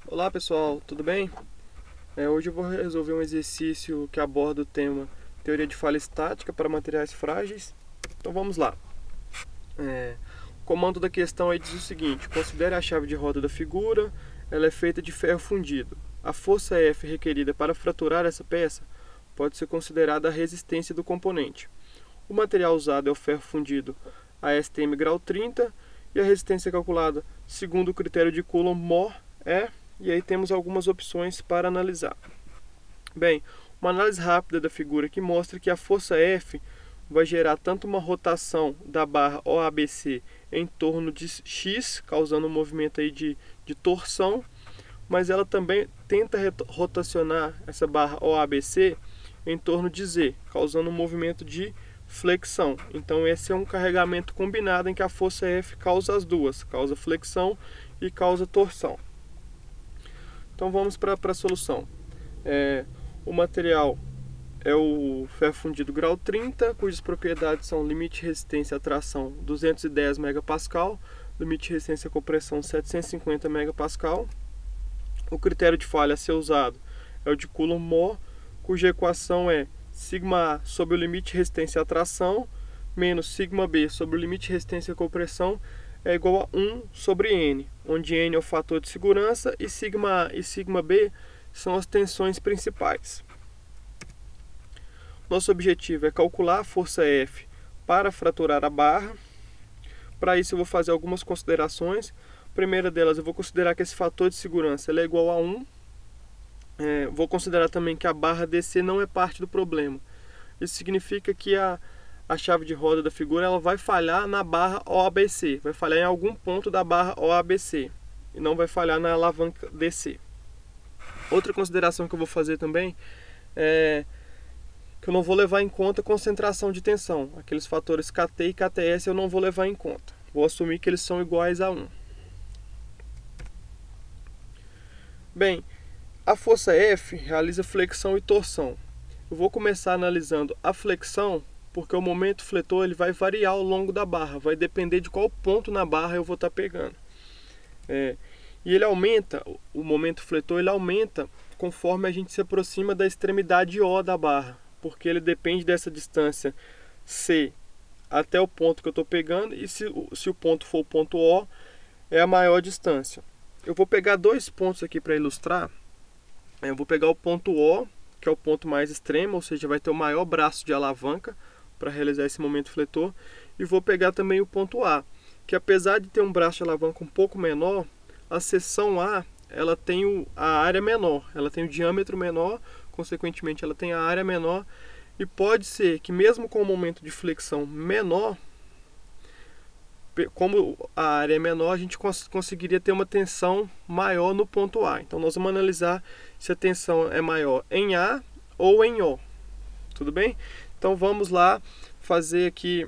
Olá pessoal, tudo bem? Hoje eu vou resolver um exercício que aborda o tema teoria de falha estática para materiais frágeis. Então vamos lá. O comando da questão aí diz o seguinte: considere a chave de roda da figura, ela é feita de ferro fundido. A força F requerida para fraturar essa peça pode ser considerada a resistência do componente. O material usado é o ferro fundido ASTM grau 30 e a resistência calculada segundo o critério de Coulomb-Moore é... E aí temos algumas opções para analisar. Bem, uma análise rápida da figura que mostra que a força F vai gerar tanto uma rotação da barra OABC em torno de X, causando um movimento aí de torção, mas ela também tenta rotacionar essa barra OABC em torno de Z, causando um movimento de flexão. Então esse é um carregamento combinado em que a força F causa as duas, causa flexão e causa torção. Então vamos para a solução. O material é o ferro fundido grau 30, cujas propriedades são limite de resistência à tração 210 MPa, limite de resistência à compressão 750 MPa. O critério de falha a ser usado é o de Coulomb-Moore, cuja equação é σA sobre o limite de resistência à tração menos σB sobre o limite de resistência à compressão é igual a 1 sobre N, onde N é o fator de segurança e σA e σB são as tensões principais. Nosso objetivo é calcular a força F para fraturar a barra. Para isso eu vou fazer algumas considerações. A primeira delas, eu vou considerar que esse fator de segurança é igual a 1. Vou considerar também que a barra DC não é parte do problema. Isso significa que a chave de roda da figura ela vai falhar na barra OABC, vai falhar em algum ponto da barra OABC e não vai falhar na alavanca DC. Outra consideração que eu vou fazer também é que eu não vou levar em conta a concentração de tensão. Aqueles fatores KT e KTS eu não vou levar em conta. Vou assumir que eles são iguais a 1. Bem, a força F realiza flexão e torção. Eu vou começar analisando a flexão, porque o momento fletor ele vai variar ao longo da barra, vai depender de qual ponto na barra eu vou estar pegando. E ele aumenta, o momento fletor ele aumenta conforme a gente se aproxima da extremidade O da barra, porque ele depende dessa distância C até o ponto que eu estou pegando, e se o ponto for o ponto O, é a maior distância. Eu vou pegar dois pontos aqui para ilustrar. Eu vou pegar o ponto O, que é o ponto mais extremo, ou seja, vai ter o maior braço de alavanca para realizar esse momento fletor, e vou pegar também o ponto A, que apesar de ter um braço de alavanca um pouco menor, a seção A ela tem a área menor, ela tem o diâmetro menor, consequentemente ela tem a área menor, e pode ser que mesmo com o momento de flexão menor, como a área é menor, a gente conseguiria ter uma tensão maior no ponto A. Então nós vamos analisar se a tensão é maior em A ou em O. Tudo bem? Então vamos lá fazer aqui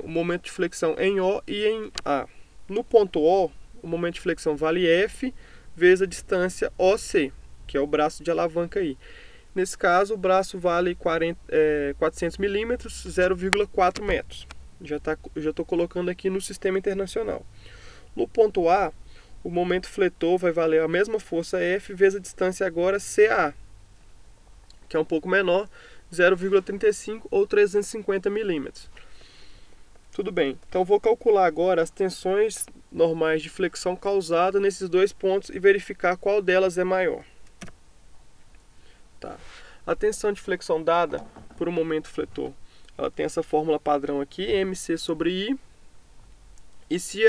o momento de flexão em O e em A. No ponto O, o momento de flexão vale F vezes a distância OC, que é o braço de alavanca aí. Nesse caso, o braço vale 400 milímetros, 0,4 metros. Já estou colocando aqui no sistema internacional. No ponto A, o momento fletor vai valer a mesma força F vezes a distância agora CA, que é um pouco menor, 0,35 ou 350 milímetros. Tudo bem, então vou calcular agora as tensões normais de flexão causada nesses dois pontos e verificar qual delas é maior. Tá. A tensão de flexão dada por um momento fletor, ela tem essa fórmula padrão aqui, mc sobre I. E se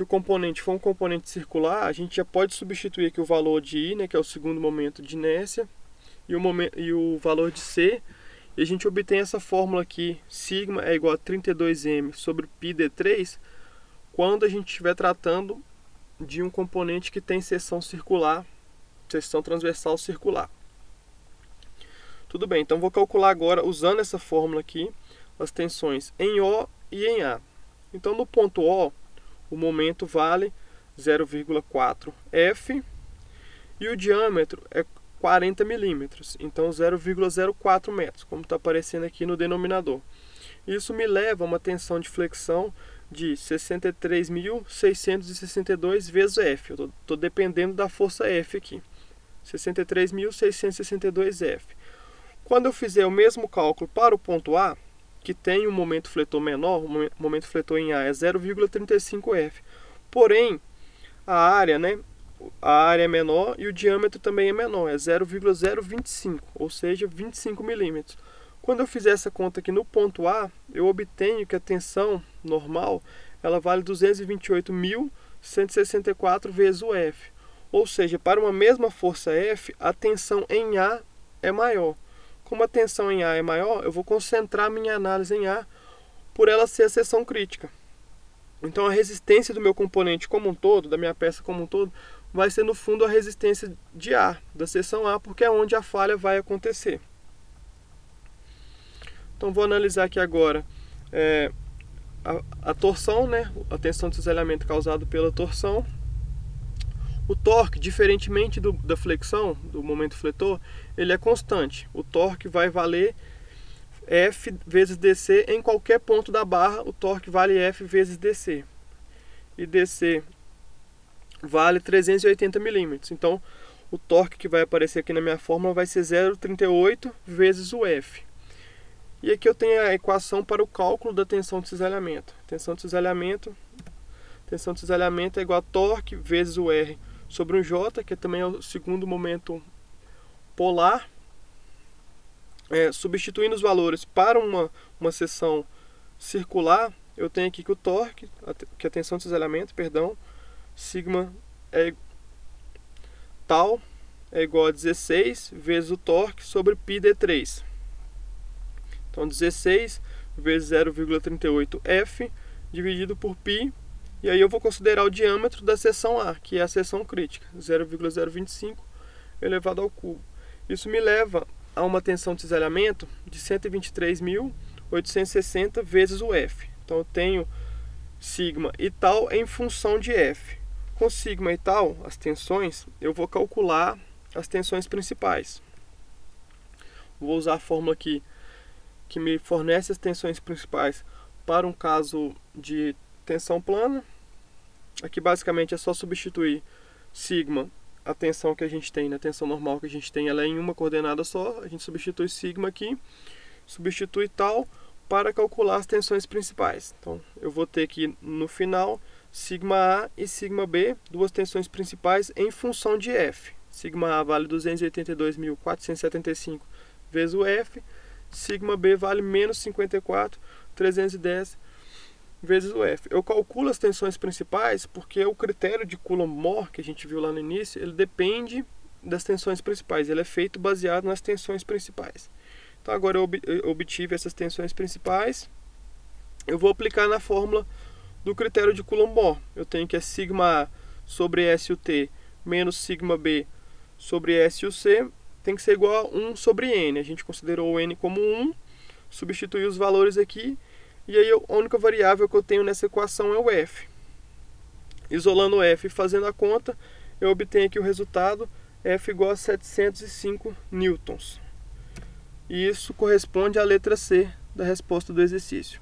o componente for um componente circular, a gente já pode substituir aqui o valor de I, né, que é o segundo momento de inércia, e o valor de C. E a gente obtém essa fórmula aqui, sigma é igual a 32m sobre πd3, quando a gente estiver tratando de um componente que tem seção circular, seção transversal circular. Tudo bem, então vou calcular agora, usando essa fórmula aqui, as tensões em O e em A. Então no ponto O, o momento vale 0,4 F e o diâmetro é 40 milímetros, então 0,04 metros, como está aparecendo aqui no denominador. Isso me leva a uma tensão de flexão de 63.662 vezes F. Eu estou dependendo da força F aqui. 63.662 F. Quando eu fizer o mesmo cálculo para o ponto A, que tem um momento fletor menor, o momento fletor em A é 0,35 F. Porém, a área, né, a área é menor e o diâmetro também é menor, é 0,025, ou seja, 25 milímetros. Quando eu fizer essa conta aqui no ponto A, eu obtenho que a tensão normal ela vale 228.164 vezes o F. Ou seja, para uma mesma força F, a tensão em A é maior. Como a tensão em A é maior, eu vou concentrar minha análise em A por ela ser a seção crítica. Então a resistência do meu componente como um todo, da minha peça como um todo, vai ser no fundo a resistência de A, da seção A, porque é onde a falha vai acontecer. Então vou analisar aqui agora a torção, né? A tensão de cisalhamento causada pela torção. O torque, diferentemente da flexão, do momento fletor, ele é constante. O torque vai valer F vezes DC em qualquer ponto da barra, o torque vale F vezes DC. E DC vale 380 milímetros. Então, o torque que vai aparecer aqui na minha fórmula vai ser 0,38 vezes o F. E aqui eu tenho a equação para o cálculo da tensão de cisalhamento. Tensão de cisalhamento é igual a torque vezes o R sobre um J, que também é o segundo momento polar. Substituindo os valores para uma seção circular, eu tenho aqui que o torque, que é a tensão de cisalhamento, perdão, sigma tal é igual a 16 vezes o torque sobre πd3. Então 16 vezes 0,38 F dividido por π, e aí eu vou considerar o diâmetro da seção A, que é a seção crítica, 0,025 elevado ao cubo. Isso me leva a uma tensão de cisalhamento de 123.860 vezes o F. Então eu tenho sigma e tal em função de F. Com sigma e tal, as tensões, eu vou calcular as tensões principais. Vou usar a fórmula aqui que me fornece as tensões principais para um caso de tensão plana. Aqui basicamente é só substituir sigma, a tensão que a gente tem, na tensão normal que a gente tem, ela é em uma coordenada só. A gente substitui sigma aqui, substitui tal para calcular as tensões principais. Então eu vou ter aqui no final sigma A e sigma B, duas tensões principais em função de F. Sigma A vale 282.475 vezes o F, sigma B vale menos 54.310 vezes o F. Eu calculo as tensões principais porque o critério de Coulomb-Moore, que a gente viu lá no início, ele depende das tensões principais. Ele é feito baseado nas tensões principais. Então agora eu obtive essas tensões principais. Eu vou aplicar na fórmula do critério de Coulomb-Moore. Eu tenho que é sigma A sobre SUT menos sigma B sobre SUC tem que ser igual a 1 sobre N. A gente considerou o N como 1, substitui os valores aqui, e aí a única variável que eu tenho nessa equação é o F. Isolando o F e fazendo a conta, eu obtenho aqui o resultado F igual a 705 newtons. E isso corresponde à letra C da resposta do exercício.